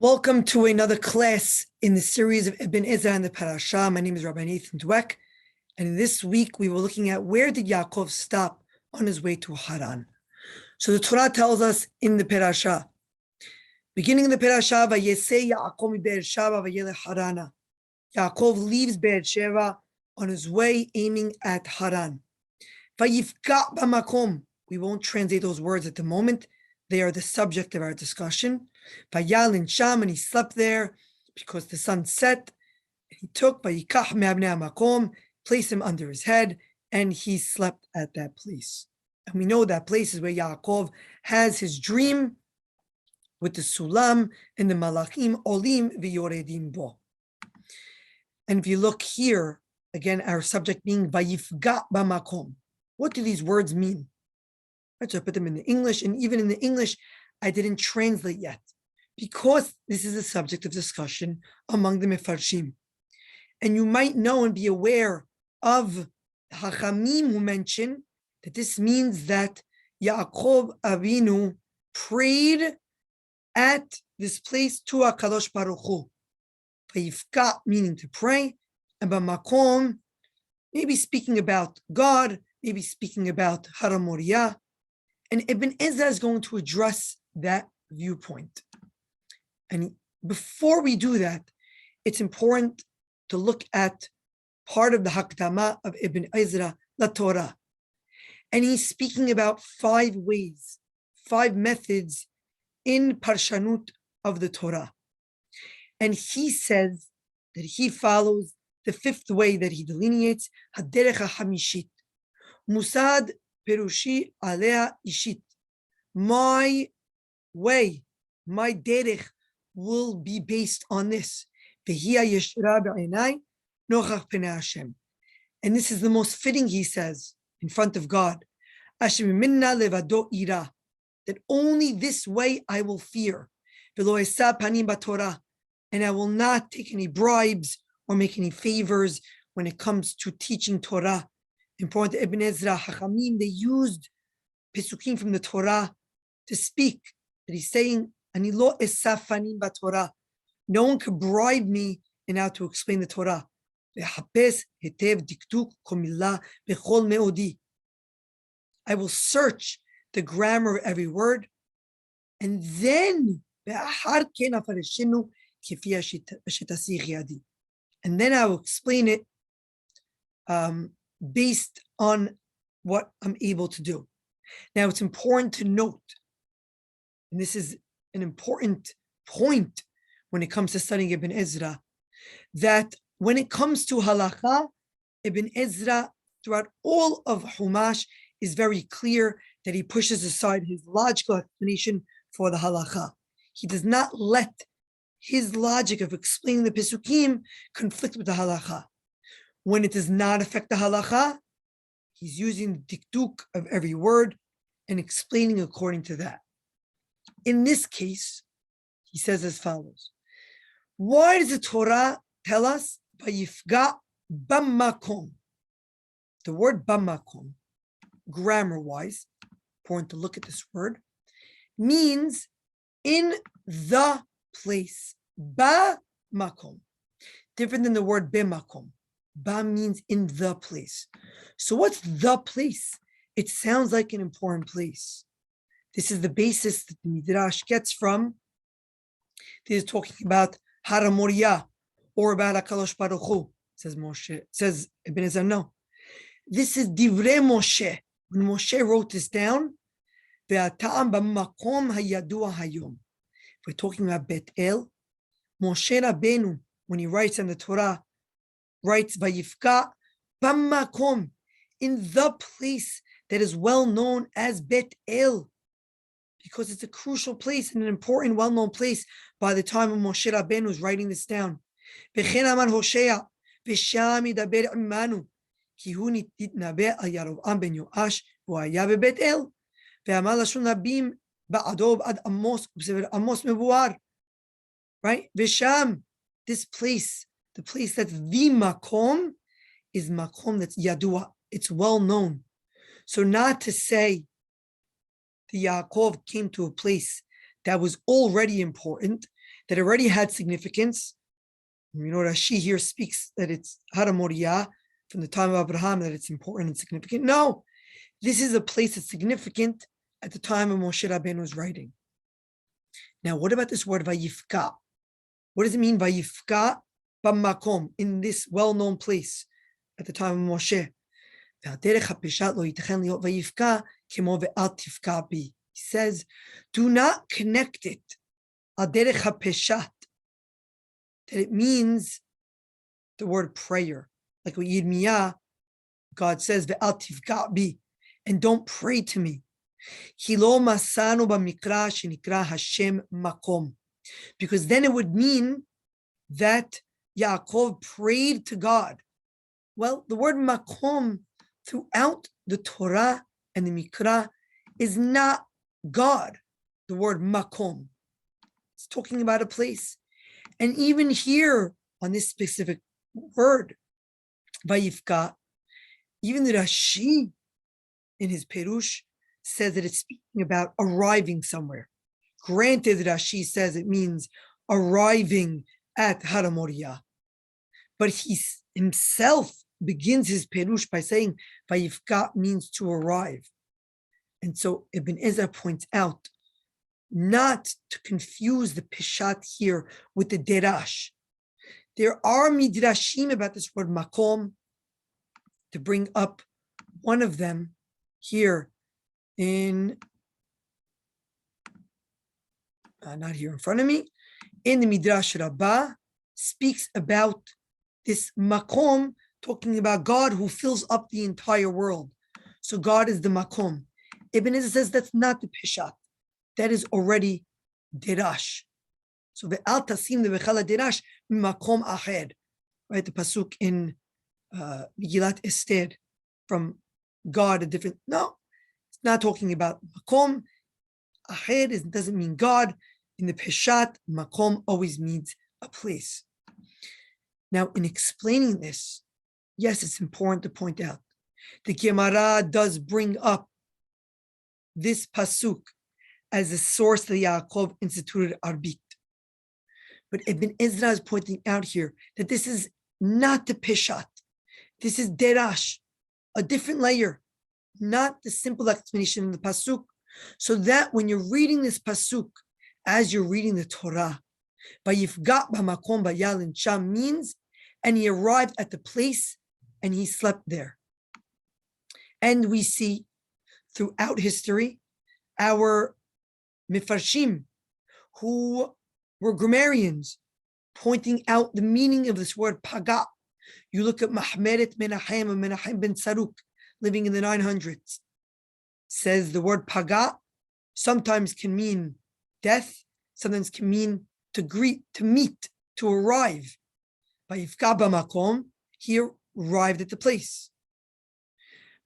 Welcome to another class in the series of Ibn Ezra and the Parasha. My name is Rabbi Dweck, and this week we were looking at where did Yaakov stop on his way to Haran. So the Torah tells us in the Parasha, beginning of the Parasha, Vayetze Yaakov mi Bereshit vayelech Harana. Yaakov leaves Beersheba on his way aiming at Haran. Vayifka b'makom. We won't translate those words at the moment. They are the subject of our discussion. Vayalin sham, and he slept there because the sun set. He took vayikach me'avnei hamakom, placed him under his head, and he slept at that place. And we know that place is where Yaakov has his dream with the sulam and the malachim olim v'yoredim bo. And if you look here, again, our subject being vayifga b'makom. What do these words mean? Right, so I put them in the English, and even in the English, I didn't translate yet, because this is a subject of discussion among the Mefarshim. And you might know and be aware of Hachamim who mention that this means that Yaakov Avinu prayed at this place to HaKadosh Baruch Hu. Vayifka, meaning to pray, and b'makom, maybe speaking about God, maybe speaking about Haran Moriah. And Ibn Ezra is going to address that viewpoint. And before we do that, it's important to look at part of the Hakdama of Ibn Ezra, La Torah. And he's speaking about 5 ways, 5 methods in Parshanut of the Torah. And he says that he follows the 5th way that he delineates, Haderech HaHamishit, Musad Perushi Alea Ishit. My way, my derech will be based on this. And this is the most fitting, he says, in front of God. That only this way I will fear. And I will not take any bribes or make any favors when it comes to teaching Torah. Important to Ibn Ezra, Hachamim, they used Pesukim from the Torah to speak. That he's saying, Ani lo esafanim b'Torah. No one could bribe me in how to explain the Torah. I will search the grammar of every word, and then I will explain it based on what I'm able to do. Now, it's important to note, and this is an important point when it comes to studying Ibn Ezra, that when it comes to halakha, Ibn Ezra, throughout all of Humash, is very clear that he pushes aside his logical explanation for the halakha. He does not let his logic of explaining the Pesukim conflict with the halakha. When it does not affect the halakha, he's using the dikduk of every word and explaining according to that. In this case, he says as follows. Why does the Torah tell us Vayifga b'makom? The word b'makom, grammar-wise, important to look at this word, means in the place. B'makom. Different than the word b'makom. Ba means in the place. So what's the place? It sounds like an important place. This is the basis that the Midrash gets from. This is talking about Haran Moriah or about HaKadosh Baruch Hu, says Ibn Ezra. No. This is Divrei Moshe. When Moshe wrote this down, Ve'atam b'makom hayadua hayom. We're talking about Bet El. Moshe Rabbeinu, when he writes in the Torah, writes Vayifka b'makom, in the place that is well known as Bet El, because it's a crucial place and an important, well-known place by the time of Moshe Rabbeinu was writing this down. V'chen amar Hoshea, v'sham yidaber imanu, ki hu nitnabe al Yarovam ben Yoash, hu haya beBet El, ve'amar lashon rabim ba'ado ad Amos, u'b'sefer Amos mevuar. Right? V'sham, this place, the place that's the makom, is makom that's yadua. It's well known. So not to say the Yaakov came to a place that was already important, that already had significance. Rashi here speaks that it's Haran Moriah from the time of Abraham, that it's important and significant. No, this is a place that's significant at the time of Moshe Rabbeinu's writing. Now, what about this word Vayifka? What does it mean, Vayifka b'makom, in this well-known place at the time of Moshe? He says, do not connect it, aderech hapeshat, that it means the word prayer. Like with Yirmiyah, God says, ve'al tifka bi, and don't pray to me. Hilo masanu b'mikra shenikra Hashem makom, because then it would mean that Yaakov prayed to God. Well, the word makom throughout the Torah and the Mikra is not God. The word makom, it's talking about a place. And even here on this specific word, Vayifka, even the Rashi in his Perush says that it's speaking about arriving somewhere. Granted, Rashi says it means arriving at Haran Moriah, but he himself begins his Perush by saying Vayifka means to arrive. And so Ibn Ezra points out not to confuse the Peshat here with the Derash. There are midrashim about this word makom. To bring up one of them here in, not here in front of me, in the Midrash Rabbah, speaks about this makom, talking about God who fills up the entire world. So God is the makom. Ibn Ezra says that's not the Peshat. That is already derash. So ve'al tasim lebechala derash makom ahed, right? The pasuk in Megillat Esther from God, a different. No, it's not talking about makom. Ahed doesn't mean God. In the Peshat, makom always means a place. Now, in explaining this, yes, it's important to point out the Gemara does bring up this pasuk as a source that Yaakov instituted arbit. But Ibn Ezra is pointing out here that this is not the Peshat. This is Derash, a different layer, not the simple explanation in the pasuk. So that when you're reading this pasuk, as you're reading the Torah, Vayifga b'makom vayalin sham means, and he arrived at the place and he slept there. And we see throughout history, our Mefarshim, who were grammarians, pointing out the meaning of this word paga. You look at Mahmeret Menachem and Menachem ben Saruk, living in the 900s, says the word paga sometimes can mean death, sometimes can mean to greet, to meet, to arrive. Vayifka b'makom, he arrived at the place.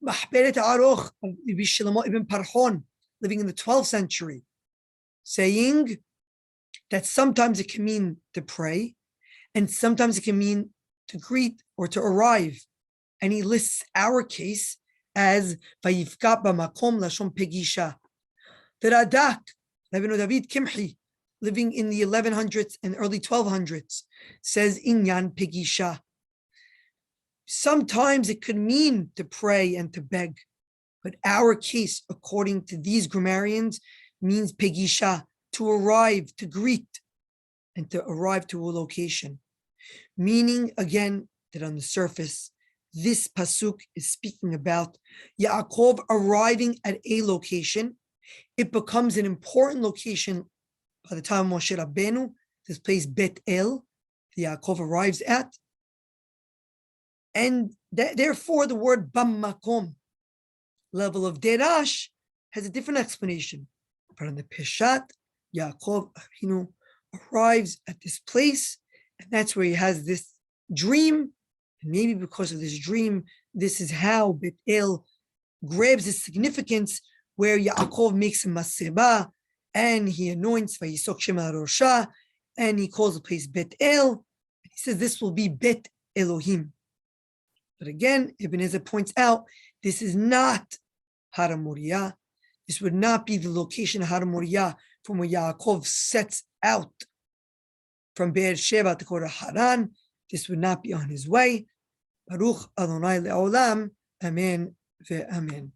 Mahberet Aroch of Rabbi Shlomo ibn Parhon, living in the 12th century, saying that sometimes it can mean to pray, and sometimes it can mean to greet or to arrive. And he lists our case as Vayifka b'makom lashon pegisha. The Radak, Rabbeinu David Kimchi, living in the 1100s and early 1200s, says inyan pegisha. Sometimes it could mean to pray and to beg, but our case, according to these grammarians, means pegisha, to arrive, to greet, and to arrive to a location. Meaning, again, that on the surface, this pasuk is speaking about Yaakov arriving at a location. It becomes an important location by the time of Moshe Rabbeinu, this place Bet El, Yaakov arrives at. And therefore, the word b'makom, level of derash, has a different explanation. But on the Peshat, Yaakov Avinu arrives at this place, and that's where he has this dream. And maybe because of this dream, this is how Bet El grabs its significance, where Yaakov makes a maseba, and he anoints Vayisok Shem al Rosha, and he calls the place Bet El. And he says this will be Bet Elohim. But again, Ibn Ezra points out, this is not Haran Moriah. This would not be the location of Haran Moriah from where Yaakov sets out from Beersheba to go to Haran. This would not be on his way. Baruch Adonai le'olam. Amen ve'amen.